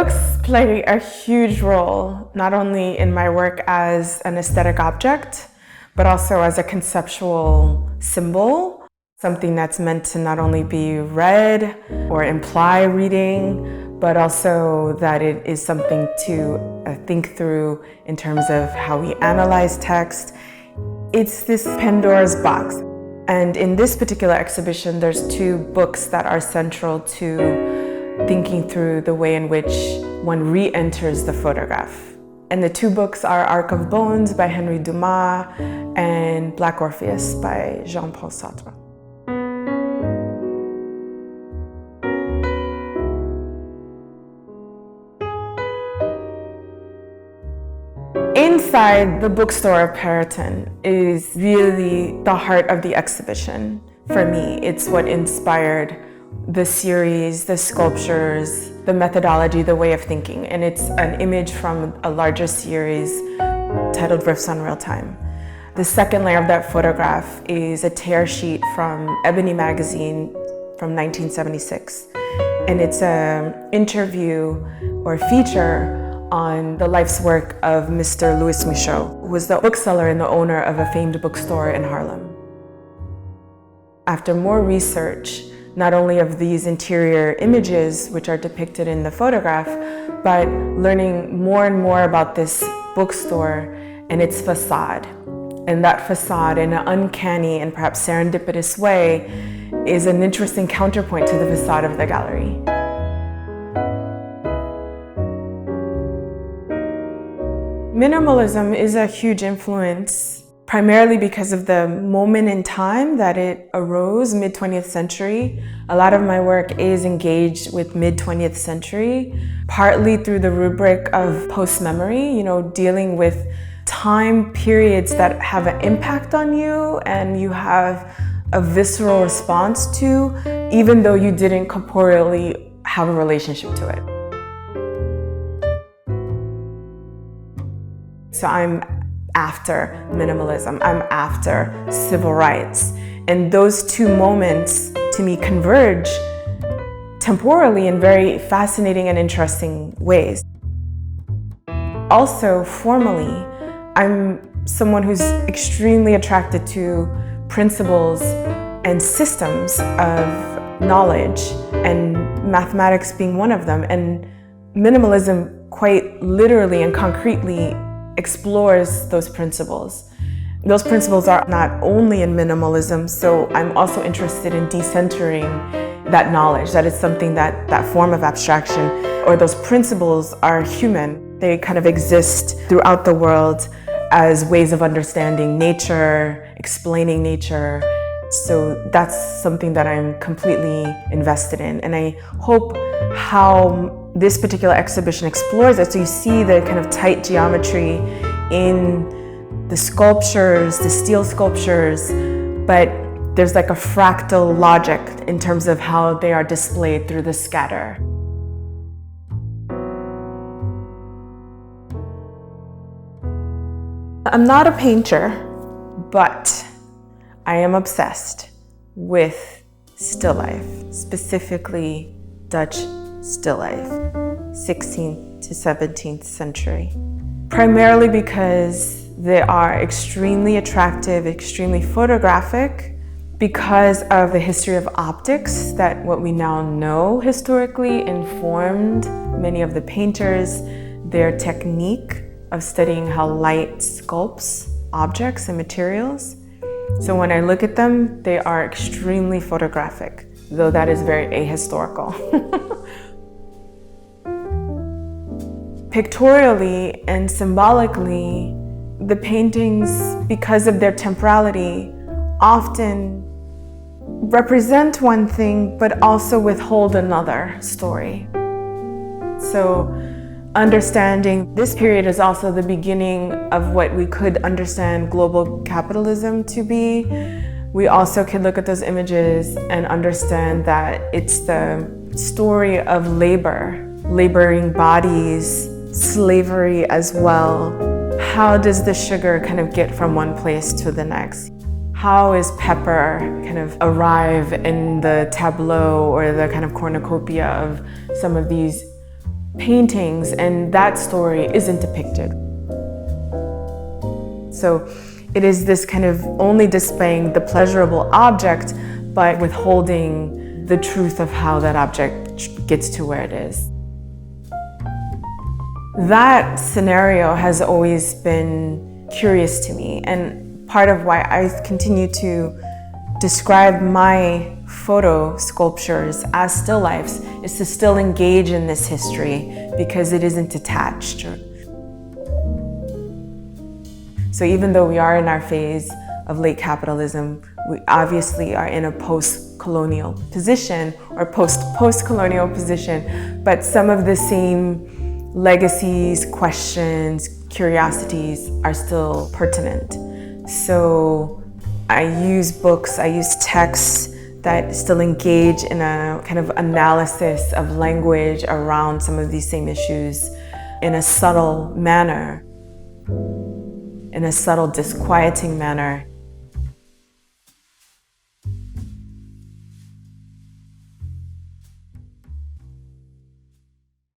Books play a huge role, not only in my work as an aesthetic object, but also as a conceptual symbol, something that's meant to not only be read or imply reading, but also that it is something to think through in terms of how we analyze text. It's this Pandora's box. And in this particular exhibition, there's two books that are central to thinking through the way in which one re-enters the photograph. And the two books are Arc of Bones by Henry Dumas and Black Orpheus by Jean-Paul Sartre. Inside the bookstore of Perrotin is really the heart of the exhibition. For me, it's what inspired the series, the sculptures, the methodology, the way of thinking. And it's an image from a larger series titled Riffs on Real Time. The second layer of that photograph is a tear sheet from Ebony magazine from 1976. And it's an interview or feature on the life's work of Mr. Lewis Michaux, who was the bookseller and the owner of a famed bookstore in Harlem. After more research, not only of these interior images, which are depicted in the photograph, but learning more and more about this bookstore and its facade. And that facade, in an uncanny and perhaps serendipitous way, is an interesting counterpoint to the facade of the gallery. Minimalism is a huge influence, primarily because of the moment in time that it arose, mid-20th century. A lot of my work is engaged with mid-20th century, partly through the rubric of post-memory, dealing with time periods that have an impact on you and you have a visceral response to, even though you didn't corporeally have a relationship to it. So I'm after minimalism, I'm after civil rights. And those two moments, to me, converge temporally in very fascinating and interesting ways. Also, formally, I'm someone who's extremely attracted to principles and systems of knowledge, and mathematics being one of them. And minimalism quite literally and concretely explores those principles. Those principles are not only in minimalism, so I'm also interested in decentering that knowledge, that it's something that form of abstraction or those principles are human. They kind of exist throughout the world as ways of understanding nature, explaining nature. So that's something that I'm completely invested in. And I hope how this particular exhibition explores it. So you see the kind of tight geometry in the sculptures, the steel sculptures, but there's like a fractal logic in terms of how they are displayed through the scatter. I'm not a painter, but I am obsessed with still life, specifically Dutch still life, 16th to 17th century. Primarily because they are extremely attractive, extremely photographic, because of the history of optics that what we now know historically informed many of the painters, their technique of studying how light sculpts objects and materials. So when I look at them, they are extremely photographic, though that is very ahistorical. Pictorially and symbolically, the paintings, because of their temporality, often represent one thing, but also withhold another story. So understanding this period is also the beginning of what we could understand global capitalism to be. We also could look at those images and understand that it's the story of labor, laboring bodies, slavery as well. How does the sugar kind of get from one place to the next? How is pepper kind of arrive in the tableau or the kind of cornucopia of some of these paintings, and that story isn't depicted. So it is this kind of only displaying the pleasurable object, but withholding the truth of how that object gets to where it is. That scenario has always been curious to me, and part of why I continue to describe my photo sculptures as still lifes is to still engage in this history because it isn't detached. So even though we are in our phase of late capitalism, we obviously are in a post-colonial position or post-colonial position, but some of the same legacies, questions, curiosities are still pertinent. So I use books, I use texts that still engage in a kind of analysis of language around some of these same issues in a subtle manner, in a subtle, disquieting manner.